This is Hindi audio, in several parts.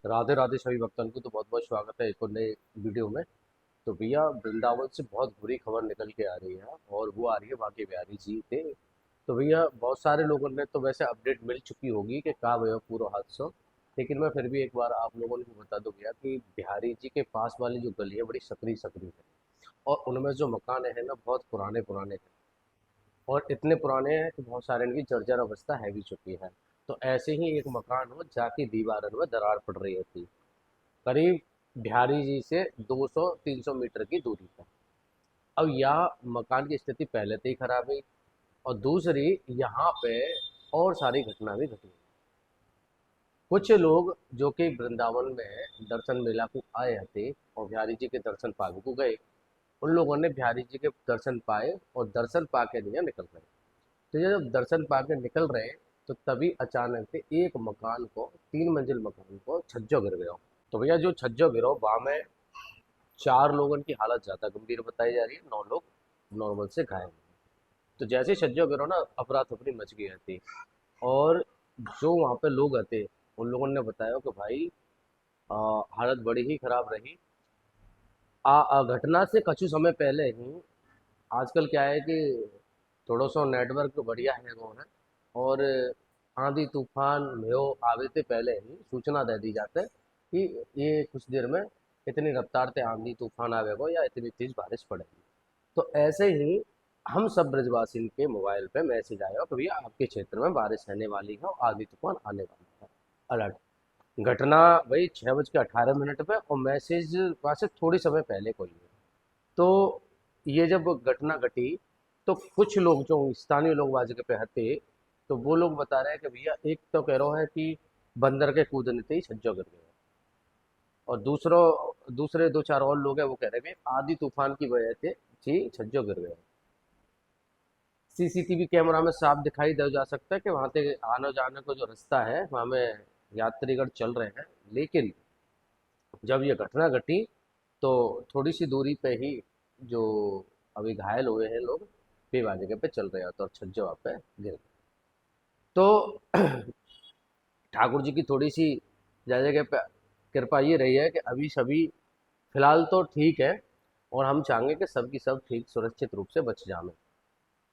राधे राधे सभी भक्तों को तो बहुत बहुत स्वागत है एक और नए वीडियो में। तो भैया वृंदावन से बहुत बुरी खबर निकल के आ रही है और वो आ रही है बांके बिहारी जी थे। तो भैया बहुत सारे लोगों ने तो वैसे अपडेट मिल चुकी होगी कि कहाँ भैया पूरा हादसा। लेकिन मैं फिर भी एक बार आप लोगों को बता दूं भैया कि बिहारी जी के पास वाली जो गली है बड़ी सकरी सकरी है और उनमें जो मकान है ना बहुत पुराने पुराने हैं और इतने पुराने हैं कि बहुत सारे इनकी जर्जर अवस्था है भी चुकी है। तो ऐसे ही एक मकान हो जाके दीवारों में दरार पड़ रही थी करीब बिहारी जी से 200-300 मीटर की दूरी पर। अब यह मकान की स्थिति पहले से ही खराब है और दूसरी यहाँ पे और सारी घटना भी घटी। कुछ लोग जो कि वृंदावन में दर्शन मेला को आए थे और बिहारी जी के दर्शन पाने को गए, उन लोगों ने बिहारी जी के दर्शन पाए और दर्शन पा के नहीं निकल रहे। तो ये जब दर्शन पा के निकल रहे तो तभी अचानक से एक मकान को, 3 मंजिल मकान को छज्जो गिर गया। तो भैया जो छज्जो गिरो वहां में 4 लोगों की हालत ज़्यादा गंभीर बताई जा रही है, 9 लोग नॉर्मल से घायल हैं। तो जैसे ही छज्जो गिरो ना अफरा तफरी मच गई थी। और जो वहाँ पे लोग थे उन लोगों ने बताया कि भाई आ, हालत बड़ी ही खराब रही। घटना से कुछ समय पहले ही आजकल क्या है कि थोड़ा सा नेटवर्क बढ़िया है वो है और आंधी तूफान में आवे से पहले ही सूचना दे दी जाता है कि ये कुछ देर में इतनी रफ्तार से आंधी तूफान आवेगा या इतनी तेज बारिश पड़ेगी। तो ऐसे ही हम सब ब्रजवासी के मोबाइल पे मैसेज आया कि भैया आपके क्षेत्र में बारिश रहने वाली है और आंधी तूफान आने वाला है। अलर्ट। घटना वही 6:18 पे और मैसेज वहाँ से थोड़ी समय पहले कोई है। तो ये जब घटना घटी तो कुछ लोग जो स्थानीय लोग वहाँ जगह पे थे तो वो लोग बता रहे हैं कि भैया एक तो कह रहा है कि बंदर के कूदने से ही छज्जा गिर गया और दूसरे दो चार और लोग हैं वो कह रहे हैं कि आधी तूफान की वजह से जी छज्जो गिर गया। सीसीटीवी कैमरा में साफ दिखाई दे जा सकता है कि वहां से आने जाने का जो रास्ता है वहां में यात्रीगण चल रहे हैं। लेकिन जब ये घटना घटी तो थोड़ी सी दूरी पे ही जो अभी घायल हुए हैं लोग बेवा जगह पे चल रहे होते और छज्जे वहाँ पे गिर गए। तो ठाकुर जी की थोड़ी सी जगह पे कृपा ये रही है कि अभी सभी फिलहाल तो ठीक है और हम चाहेंगे कि सबकी सब ठीक सुरक्षित रूप से बच जाए।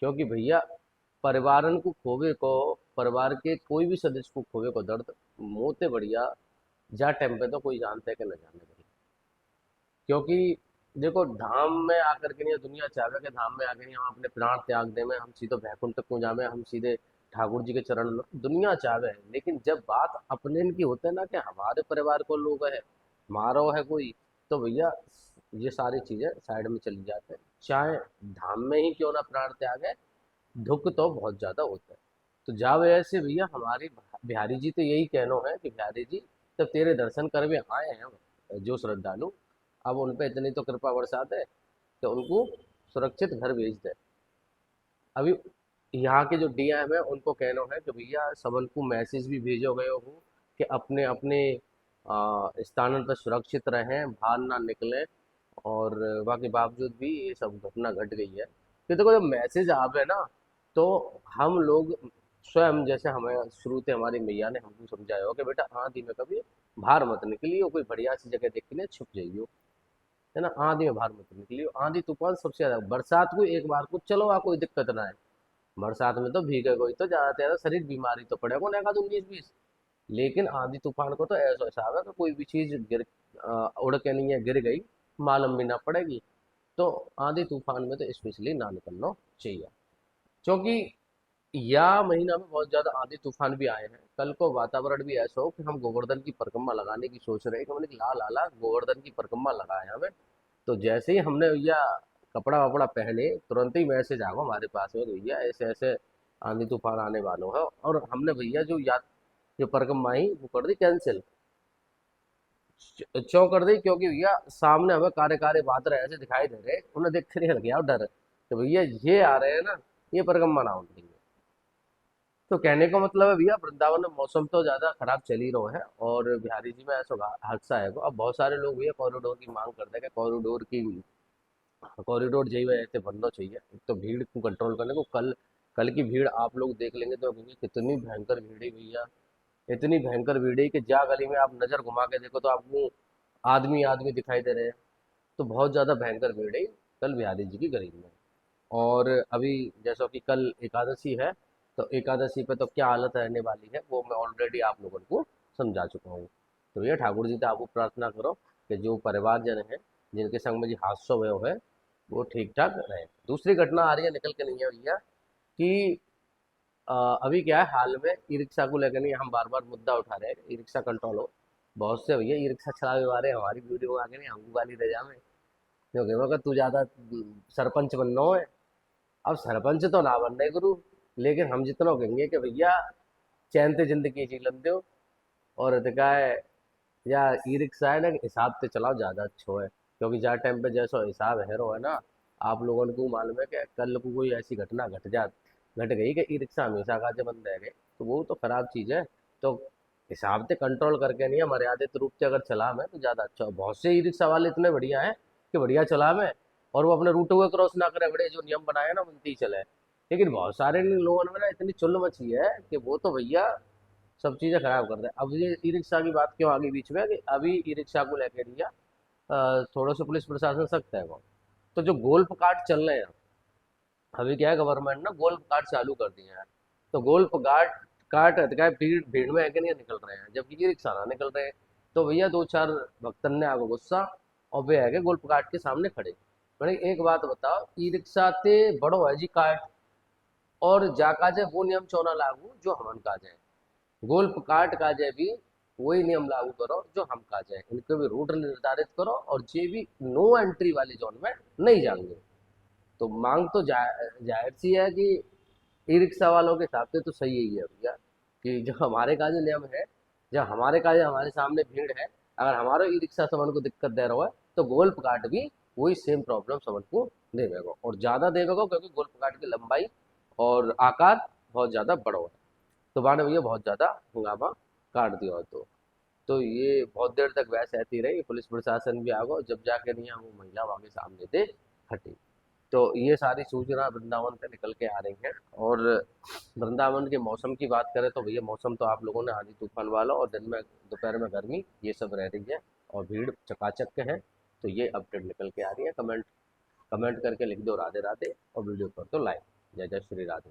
क्योंकि भैया परिवारन को खोवे को, परिवार के कोई भी सदस्य को खोवे को दर्द मोते बढ़िया जा टाइम पे तो कोई जानता है कि न जाने भैया। क्योंकि देखो धाम में आकर के नहीं दुनिया चाहे कि धाम में आकर नहीं हम अपने प्राण त्याग दे में हम सीधे वैकुंठ तक को जावे हम सीधे ठाकुर जी के चरण में दुनिया चाहे। लेकिन जब बात अपने इनकी होते है ना कि हमारे परिवार को लोग है मारो है कोई, तो भैया ये सारी चीजें साइड में चली जाते हैं। चाहे धाम में ही क्यों ना प्राण त्याग है, दुख तो बहुत ज्यादा होता है। तो जा वजह से भैया हमारी बिहारी जी तो यही कहना है कि बिहारी जी जब तेरे दर्शन करवे आए हैं जो श्रद्धालु, अब उन पे इतनी तो कृपा बरसात है कि उनको सुरक्षित घर भेज दे। अभी यहाँ के जो डीएम है उनको कहना है कि भैया सबन को मैसेज भी भेजो गए हो कि अपने अपने स्थानों पर सुरक्षित रहें, बाहर ना निकलें। और बाकी बावजूद भी ये सब घटना घट गई है। कि देखो जब मैसेज आवे ना तो हम लोग स्वयं जैसे हमें शुरू से हमारी मैया ने हमको समझाया हो कि बेटा आंधी में कभी बाहर मत निकलियो, कोई बढ़िया सी जगह देख के ना छुप जाइयो, है ना। आंधी में बाहर मत निकलियो, आंधी तूफान सबसे ज्यादा बरसात को एक बार को चलो आ कोई दिक्कत ना है। बरसात में तो भीगे कोई तो ज्यादा से ज्यादा शरीर बीमारी तो पड़ेगा ना एक 19-20। लेकिन आंधी तूफान को तो ऐसा हिसाब है कि कोई भी चीज उड़ के नहीं है गिर गई मालूम भी ना पड़ेगी। तो आंधी तूफान में तो स्पेशली ना निकलना चाहिए। क्योंकि या महीना में बहुत ज्यादा आंधी तूफान भी आए हैं। कल को वातावरण भी ऐसा हो कि हम गोवर्धन की परिक्रमा लगाने की सोच रहे हैं कि हमने कहा, ला ला गोवर्धन की परिक्रमा लगाए हमें। तो जैसे ही हमने भैया कपड़ा वपड़ा पहने तुरंत ही मैसेज आ गया हमारे पास में कि भैया ऐसे ऐसे आंधी तूफान आने वालों है और हमने भैया जो परिक्रमा आई वो कर दी कैंसिल। क्यों कर दी? क्योंकि भैया सामने हमें कारे कारे बादल ऐसे दिखाई दे रहे, उन्हें देख कर ही लग गया डर तो भैया ये आ रहे हैं ना, ये परिक्रमा ना होनी। तो कहने का मतलब है भैया वृंदावन में मौसम तो ज्यादा खराब चल ही रहा है और बिहारी जी में ऐसा हादसा है। अब बहुत सारे लोग भैया कॉरिडोर की मांग करते हैं कि कॉरिडोर यही वजह से बनना चाहिए। एक तो भीड़ को कंट्रोल करने को, कल कल की भीड़ आप लोग देख लेंगे तो कहेंगे कितनी भयंकर भीड़ है भैया। इतनी भयंकर भीड़ है कि जहाँ गली में आप नज़र घुमा के देखो तो आपको आदमी आदमी दिखाई दे रहे हैं। तो बहुत ज़्यादा भयंकर भीड़ है कल बिहारी जी की गली में। और अभी जैसा कि कल एकादशी है, तो एकादशी पे तो क्या हालत रहने वाली है वो मैं ऑलरेडी आप लोगों को समझा चुका हूँ। तो ये ठाकुर जी से आपको प्रार्थना करो कि जो परिवारजन है जिनके संग में जी हादसा हुआ है वो ठीक ठाक रहे। दूसरी घटना आ रही है निकल के नहीं है भैया कि अ, अभी क्या है हाल में ई रिक्शा को लेकर नहीं हम बार बार मुद्दा उठा रहे हैं ई रिक्शा कंट्रोल हो। बहुत से भैया ई रिक्शा चलावे वाले हमारी वीडियो आगे नहीं हमको गाली दे जावे क्योंकि मैं तू ज्यादा सरपंच बनना है। अब सरपंच तो ना बनने गुरु, लेकिन हम जितना कहेंगे कि भैया चैन ते जिंदगी जी लेते हो। और का है या ई रिक्शा है ना हिसाब से चलाओ ज़्यादा अच्छा है क्योंकि जहाँ टाइम पे जैसा हिसाब है रो है ना। आप लोगों को मालूम है कि कल को कोई ऐसी घटना घट गई कि ई रिक्शा हमेशा काजे बंद रह गए तो वो तो खराब चीज़ है। तो हिसाब से कंट्रोल करके नहीं है मर्यादित रूप से अगर चला में तो ज़्यादा अच्छा हो। बहुत से ई रिक्शा वाले इतने बढ़िया हैं कि बढ़िया चला में और वो अपने रूट को क्रॉस ना करे बड़े जो नियम बनाए ना उनती ही चले। लेकिन बहुत सारे लोगों में ना इतनी चुल मची है कि वो तो भैया सब चीज़ें खराब कर दे। अब ये ई रिक्शा की बात क्यों आगे बीच में कि अभी ई रिक्शा को लेकर दिया थोड़ा सा पुलिस प्रशासन सख्त है वो। तो जो गोल्फ कार्ट चल रहे हैं अभी क्या है गवर्नमेंट ने गोल्फ कार्ट चालू कर दिए हैं। तो गोल्फ कार्ट कार्ट क्या है, भीड़ भीड़ में आके नहीं निकल रहे हैं जबकि ई रिक्शा ना निकल रहे हैं। तो भैया दो चार भक्तन ने आगे गुस्सा और वे आगे गोल्फ कार्ट के सामने खड़े। मैंने एक बात बताओ ई रिक्शा ते बड़ो है जी कार्ट और जा काजे वो नियम चौना लागू जो हमन काजे गोल्फ कार्ट का जय भी वही नियम लागू करो जो हम का जाए इनके भी रूट निर्धारित करो और जे भी नो एंट्री वाले जोन में नहीं जाएंगे। तो मांग तो जाहिर सी है कि ई रिक्शा वालों के हिसाब से तो सही ही है भैया कि जो हमारे का जो नियम है जब हमारे का जो हमारे सामने भीड़ है अगर हमारा ई रिक्शा समन को दिक्कत दे रहा है तो गोल्फ कार्ट भी वही सेम प्रॉब्लम समन को देवेगा और ज़्यादा देवेगा क्योंकि गोल्फ कार्ट की लंबाई और आकार बहुत ज़्यादा बड़ा है। तो बाद में भैया बहुत ज़्यादा हंगामा काट दिया तो ये बहुत देर तक बहस रहती रही पुलिस प्रशासन भी आ गो जब जाके नहीं वो महिला वहाँ के सामने थे हटी। तो ये सारी सूचना वृंदावन से निकल के आ रही है। और वृंदावन के मौसम की बात करें तो भैया मौसम तो आप लोगों ने आंधी तूफान वाला और दिन में दोपहर में गर्मी ये सब रह रही है और भीड़ चकाचक के है। तो ये अपडेट निकल के आ रही है। कमेंट कमेंट करके लिख दो राधे राधे और वीडियो पर तो लाइक। जय जय श्री राधे।